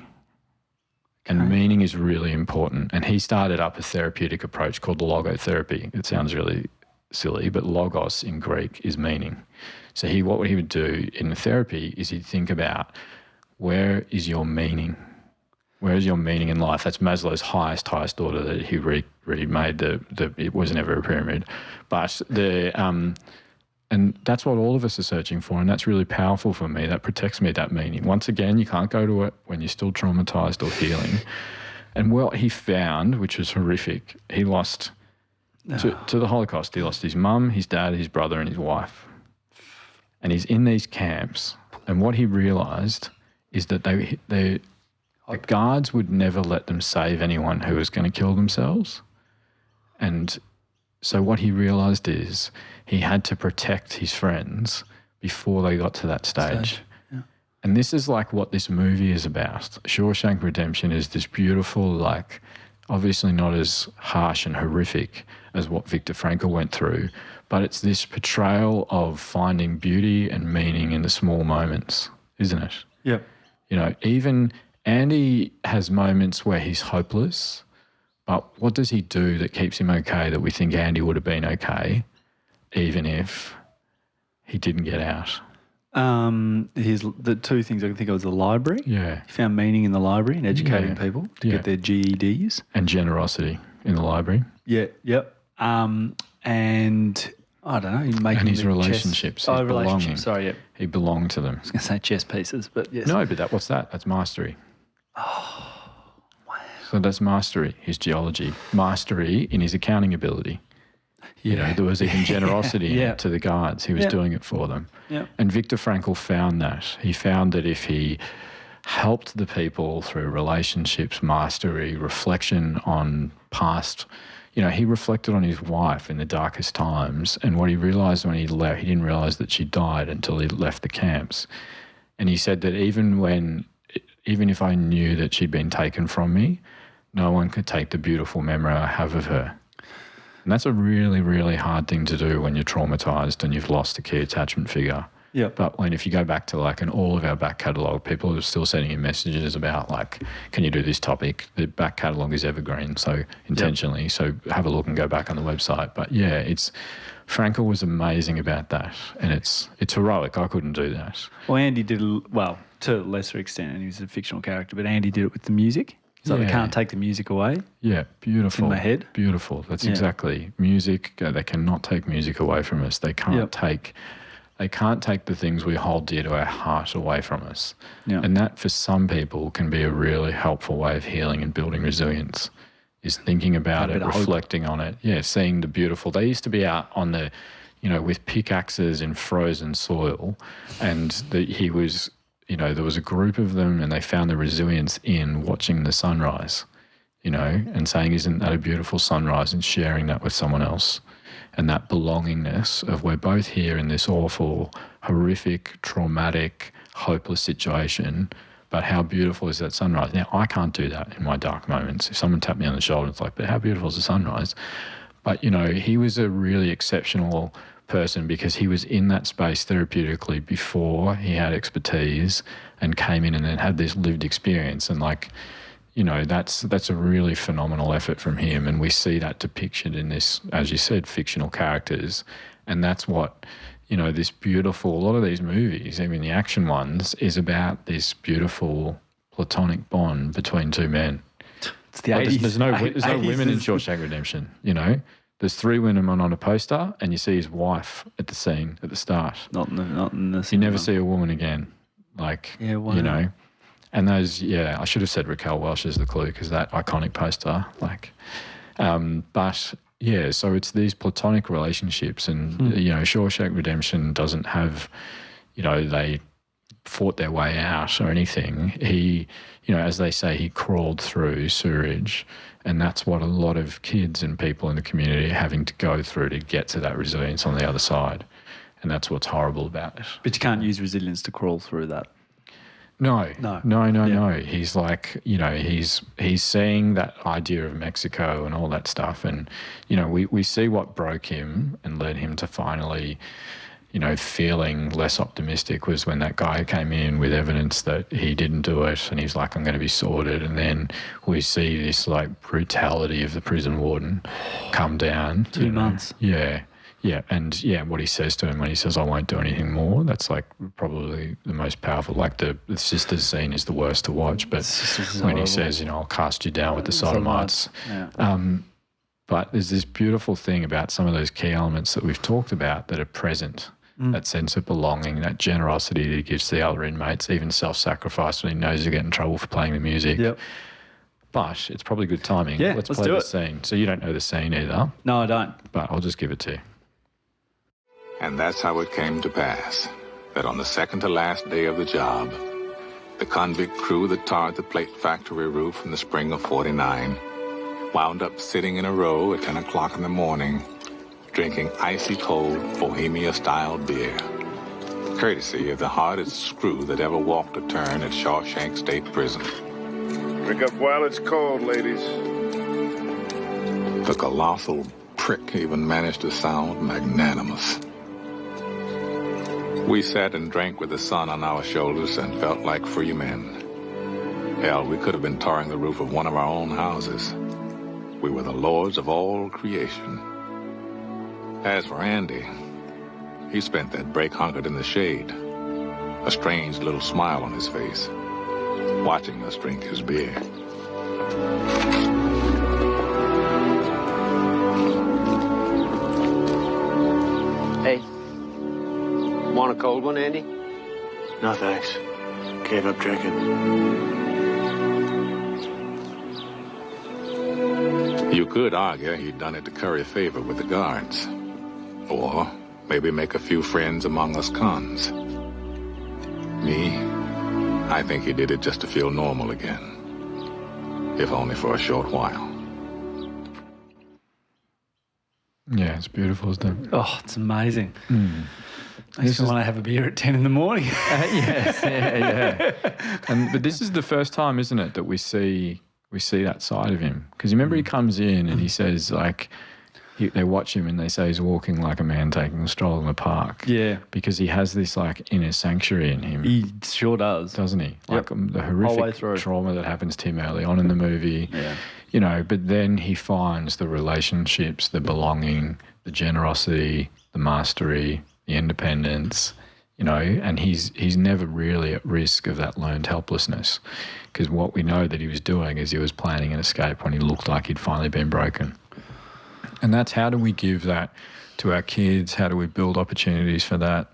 And meaning is really important. And he started up a therapeutic approach called logotherapy. It sounds really... silly, but logos in Greek is meaning. So what he would do in the therapy is he'd think about, where is your meaning? Where is your meaning in life? That's Maslow's highest order that he remade. It was never a pyramid, but and that's what all of us are searching for, and that's really powerful for me. That protects me, that meaning. Once again, you can't go to it when you're still traumatized or healing. And what he found, which was horrific, he lost... To the Holocaust, he lost his mum, his dad, his brother and his wife. And he's in these camps, and what he realised is that the guards would never let them save anyone who was going to kill themselves. And so what he realised is he had to protect his friends before they got to that stage. Yeah. And this is what this movie is about. Shawshank Redemption is this beautiful, obviously not as harsh and horrific as what Viktor Frankl went through, but it's this portrayal of finding beauty and meaning in the small moments. isn't it? Yep. You know, even Andy has moments where he's hopeless, but what does he do that keeps him okay, that we think Andy would have been okay, even if he didn't get out? The two things I can think of was the library. Yeah. He found meaning in the library and educating people to get their GEDs. And generosity in the library. Yeah, yep. And I don't know, making And his the relationships. chess. His belonging. Relationships. Sorry, yep. He belonged to them. I was going to say chess pieces, but yes. No, but what's that? That's mastery. Oh, wow. So that's mastery, his geology. Mastery in his accounting ability. You know, there was even generosity in it to the guards. He was doing it for them. Yep. And Viktor Frankl found that. He found that if he helped the people through relationships, mastery, reflection on past, you know, he reflected on his wife in the darkest times, and what he realised when he left, he didn't realise that she died until he left the camps. And he said that even if I knew that she'd been taken from me, no one could take the beautiful memory I have of her. And that's a really, really hard thing to do when you're traumatised and you've lost a key attachment figure. Yeah. But if you go back to in all of our back catalogue, people are still sending in messages about can you do this topic? The back catalogue is evergreen, so intentionally. Yep. So have a look and go back on the website. But yeah, Frankl was amazing about that, and it's heroic. I couldn't do that. Well, Andy did, to a lesser extent, and he was a fictional character, but Andy did it with the music. So they can't take the music away. Yeah, beautiful. In my head. Beautiful. That's exactly. Music, they cannot take music away from us. They can't take the things we hold dear to our heart away from us. Yep. And that for some people can be a really helpful way of healing and building resilience, is thinking about it, reflecting on it. Yeah, seeing the beautiful. They used to be out on the, with pickaxes in frozen soil, and he was... there was a group of them and they found the resilience in watching the sunrise, and saying, isn't that a beautiful sunrise, and sharing that with someone else. And that belongingness of we're both here in this awful, horrific, traumatic, hopeless situation, but how beautiful is that sunrise? Now, I can't do that in my dark moments. If someone tapped me on the shoulder, it's like, but how beautiful is the sunrise? But, he was a really exceptional person because he was in that space therapeutically before he had expertise and came in and then had this lived experience. And that's a really phenomenal effort from him. And we see that depicted in this, as you said, fictional characters. And that's what, this beautiful, a lot of these movies, even the action ones, is about this beautiful platonic bond between two men. It's the 80s. There's no women in Shawshank Redemption, There's 3 women on a poster, and you see his wife at the scene at the start. Not in the You never see a woman again. And those, I should have said Raquel Welch as the clue, because that iconic poster, so it's these platonic relationships, and, Shawshank Redemption doesn't have, they fought their way out or anything. He, as they say, he crawled through sewerage, and that's what a lot of kids and people in the community are having to go through to get to that resilience on the other side. And that's what's horrible about it. But you can't use resilience to crawl through that. No. He's like, he's seeing that idea of Mexico and all that stuff. And, we see what broke him and led him to finally, feeling less optimistic was when that guy came in with evidence that he didn't do it, and he's like, I'm going to be sorted. And then we see this brutality of the prison warden come down. 2 months. Yeah. And what he says to him when he says, I won't do anything more, that's probably the most powerful. The sisters scene is the worst to watch, but when he says, I'll cast you down with the sodomites. Yeah. But there's this beautiful thing about some of those key elements that we've talked about that are present. That sense of belonging, that generosity that he gives to the other inmates, even self-sacrifice when he knows he'll get in trouble for playing the music. Yep. But it's probably good timing. Yeah, let's play the scene. So you don't know the scene either. No, I don't. But I'll just give it to you. And that's how it came to pass, that on the second to last day of the job, the convict crew that tarred the plate factory roof in the spring of '49 wound up sitting in a row at 10 o'clock in the morning, drinking icy cold Bohemia-style beer, courtesy of the hardest screw that ever walked a turn at Shawshank State Prison. Drink up while it's cold, ladies. The colossal prick even managed to sound magnanimous. We sat and drank with the sun on our shoulders and felt like free men. Hell, we could have been tarring the roof of one of our own houses. We were the lords of all creation. As for Andy, he spent that break hunkered in the shade, a strange little smile on his face, watching us drink his beer. Hey, want a cold one, Andy? No, thanks. Gave up drinking. You could argue he'd done it to curry favor with the guards. Or maybe make a few friends among us cons. Me, I think he did it just to feel normal again. If only for a short while. Yeah, it's beautiful, isn't it? Oh, it's amazing. Makes me want to have a beer at 10 in the morning. Yes, yeah. But this is the first time, isn't it, that we see that side of him? Because you remember he comes in and he says, like, they watch him and they say he's walking like a man taking a stroll in the park. Yeah. Because he has this, like, inner sanctuary in him. He sure does. Doesn't he? Yep. Like the horrific trauma that happens to him early on in the movie. Yeah. You know, but then he finds the relationships, the belonging, the generosity, the mastery, the independence, you know, and he's never really at risk of that learned helplessness, because what we know that he was doing is he was planning an escape when he looked like he'd finally been broken. And that's, how do we give that to our kids? How do we build opportunities for that,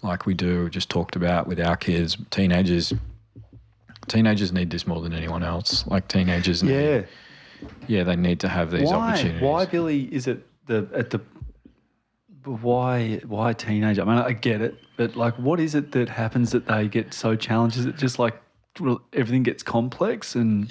like we do, just talked about with our kids? Teenagers need this more than anyone else. Like teenagers need, they need to have these opportunities. Why, Billy, is it why teenager? I mean, I get it, but like, what is it that happens that they get so challenged? Is it just like everything gets complex and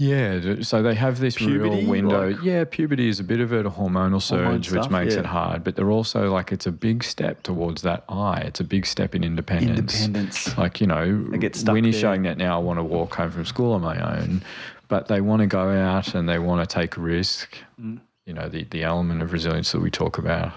so they have this puberty, real window. Puberty is a bit of a hormonal surge, which makes it hard. But they're also like, it's a big step towards that eye. It's a big step in independence. Like, you know, Winnie's showing that now. I want to walk home from school on my own, but they want to go out and they want to take a risk. You know, the element of resilience that we talk about.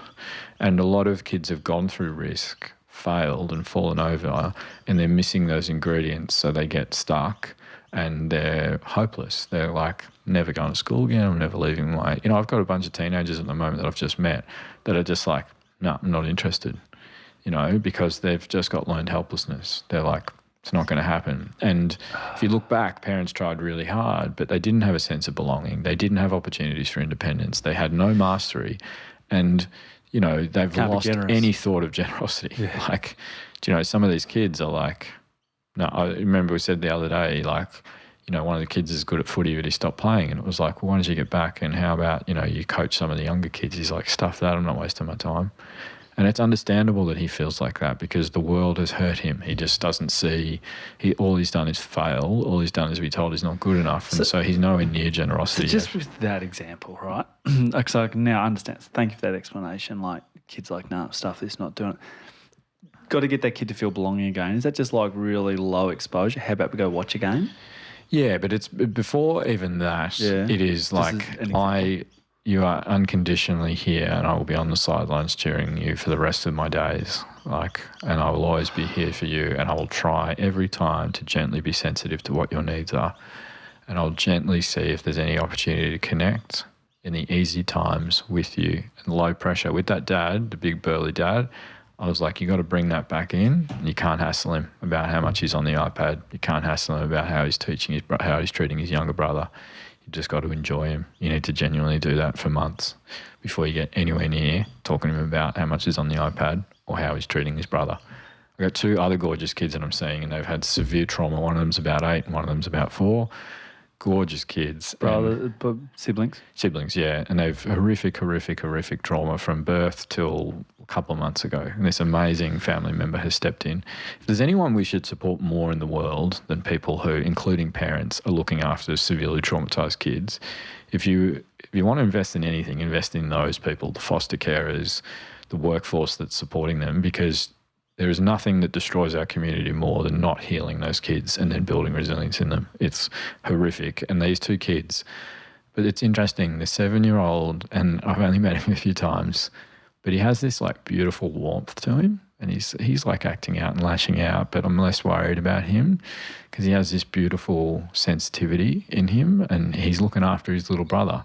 And a lot of kids have gone through risk, failed and fallen over, and they're missing those ingredients, so they get stuck and they're hopeless. They're like, never going to school again, I'm never leaving my... You know, I've got a bunch of teenagers at the moment that I've just met that are just like, no, I'm not interested, you know, because they've just got learned helplessness. They're like, it's not going to happen. And if you look back, parents tried really hard, but they didn't have a sense of belonging. They didn't have opportunities for independence. They had no mastery. And, you know, they've lost any thought of generosity. Yeah. Like, you know, some of these kids are like, no, I remember we said the other day, like, you know, one of the kids is good at footy, but he stopped playing. And it was like, well, why don't you get back? And how about, you know, you coach some of the younger kids? He's like, stuff that, I'm not wasting my time. And it's understandable that he feels like that, because the world has hurt him. He just doesn't see, all he's done is fail. All he's done is be told he's not good enough. And so he's nowhere near generosity. So just with that example, right? So I can now understand. Thank you for that explanation. Like, kids like, nah, stuff this, not doing it. Got to get that kid to feel belonging again. Is that just like really low exposure? How about we go watch a game? Yeah, but it's before even that. Yeah. It is like, you are unconditionally here, and I will be on the sidelines cheering you for the rest of my days. Like, and I will always be here for you, and I will try every time to gently be sensitive to what your needs are. And I'll gently see if there's any opportunity to connect in the easy times with you, and low pressure. With that dad, the big burly dad, I was like, you got to bring that back in. And you can't hassle him about how much he's on the iPad. You can't hassle him about how he's how he's treating his younger brother. You just got to enjoy him. You need to genuinely do that for months before you get anywhere near talking to him about how much is on the iPad or how he's treating his brother. I've got two other gorgeous kids that I'm seeing, and they've had severe trauma. One of them's about 8 and one of them's about 4. Gorgeous kids. Siblings? Siblings, yeah. And they've horrific trauma from birth till a couple of months ago. And this amazing family member has stepped in. If there's anyone we should support more in the world than people who, including parents, are looking after severely traumatised kids, if you want to invest in anything, invest in those people, the foster carers, the workforce that's supporting them, because there is nothing that destroys our community more than not healing those kids and then building resilience in them. It's horrific. And these two kids, but it's interesting, the 7-year-old, and I've only met him a few times, but he has this like beautiful warmth to him. and he's like acting out and lashing out, but I'm less worried about him because he has this beautiful sensitivity in him, and he's looking after his little brother.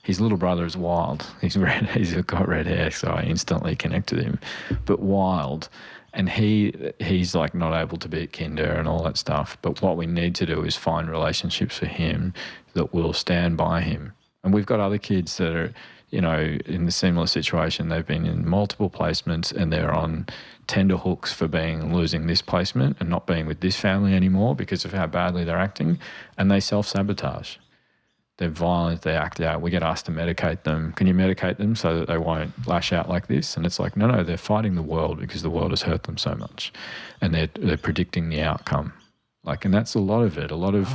His little brother is wild. He's got red hair, so I instantly connected him, but wild. And he's like not able to be at kinder and all that stuff. But what we need to do is find relationships for him that will stand by him. And we've got other kids that are, you know, in a similar situation. They've been in multiple placements and they're on tender hooks for losing this placement and not being with this family anymore because of how badly they're acting. And they self-sabotage. They're violent, they act out. We get asked to medicate them. Can you medicate them so that they won't lash out like this? And it's like, no, they're fighting the world because the world has hurt them so much. And they're predicting the outcome. Like, and that's a lot of it. A lot of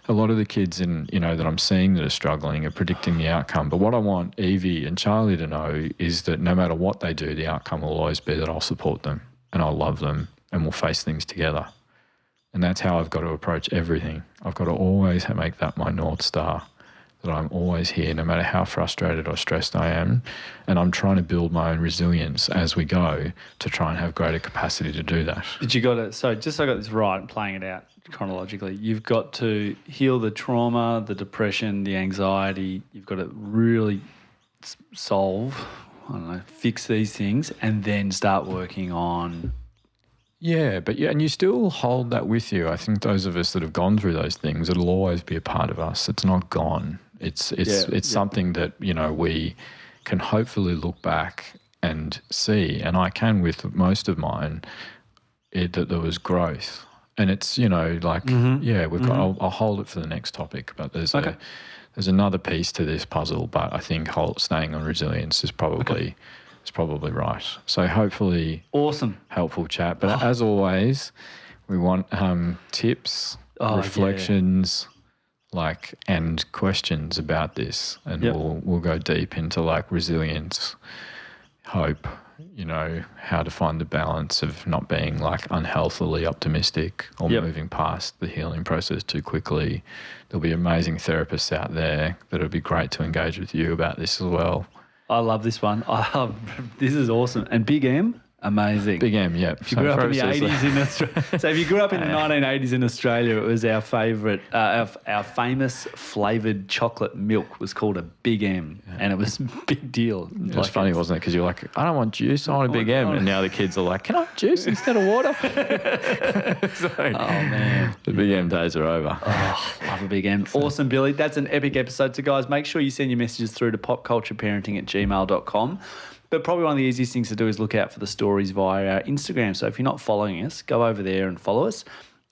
the kids that I'm seeing that are struggling are predicting the outcome. But what I want Evie and Charlie to know is that no matter what they do, the outcome will always be that I'll support them and I'll love them and we'll face things together. And that's how I've got to approach everything. I've got to always make that my North Star, that I'm always here, no matter how frustrated or stressed I am. And I'm trying to build my own resilience as we go to try and have greater capacity to do that. But you got to, so just so I got this right, playing it out chronologically, you've got to heal the trauma, the depression, the anxiety. You've got to really fix these things and then start working on... Yeah, and you still hold that with you. I think those of us that have gone through those things, it'll always be a part of us. It's not gone. It's something that, you know, we can hopefully look back and see, and I can with most of mine, that there was growth. And it's, you know, like, we've got, I'll hold it for the next topic, but there's another piece to this puzzle, but I think staying on resilience is probably... It's probably right. So hopefully, awesome, helpful chat. But as always, we want tips, reflections, and questions about this, and we'll go deep into like resilience, hope. You know, how to find the balance of not being like unhealthily optimistic or moving past the healing process too quickly. There'll be amazing therapists out there that would be great to engage with you about this as well. I love this one. This is awesome. And Big M, amazing. Big M, yeah. If you grew up in the 80s in Australia, so if you grew up in the 1980s in Australia, it was our favourite, our famous flavoured chocolate milk was called a Big M, and it was a big deal. It was funny, wasn't it? Because you're like, I don't want juice, I want a Big M. And now the kids are like, can I have juice instead of water? Man. The Big M days are over. Oh, love a Big M. Awesome, Billy. That's an epic episode. So, guys, make sure you send your messages through to popcultureparenting@gmail.com. But probably one of the easiest things to do is look out for the stories via our Instagram. So if you're not following us, go over there and follow us.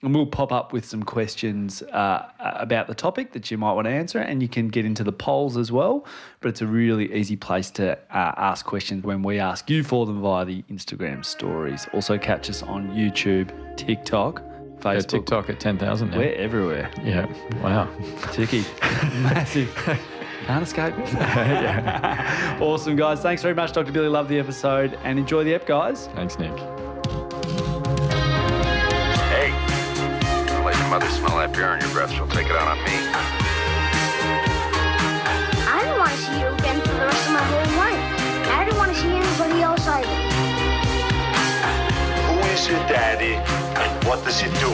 And we'll pop up with some questions about the topic that you might want to answer, and you can get into the polls as well. But it's a really easy place to ask questions when we ask you for them via the Instagram stories. Also catch us on YouTube, TikTok, Facebook. Yeah, TikTok at 10,000 now. We're everywhere. Yeah. Wow. Ticky. Massive. Can't escape. Awesome, guys. Thanks very much, Dr. Billy. Love the episode and enjoy the ep, guys. Thanks, Nick. Hey, don't let your mother smell that beer on your breath. She'll take it out on me. I don't want to see you again for the rest of my whole life. I don't want to see anybody else either. Who is your daddy and what does he do?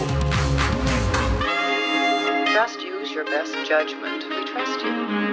Just use your best judgment. We trust you.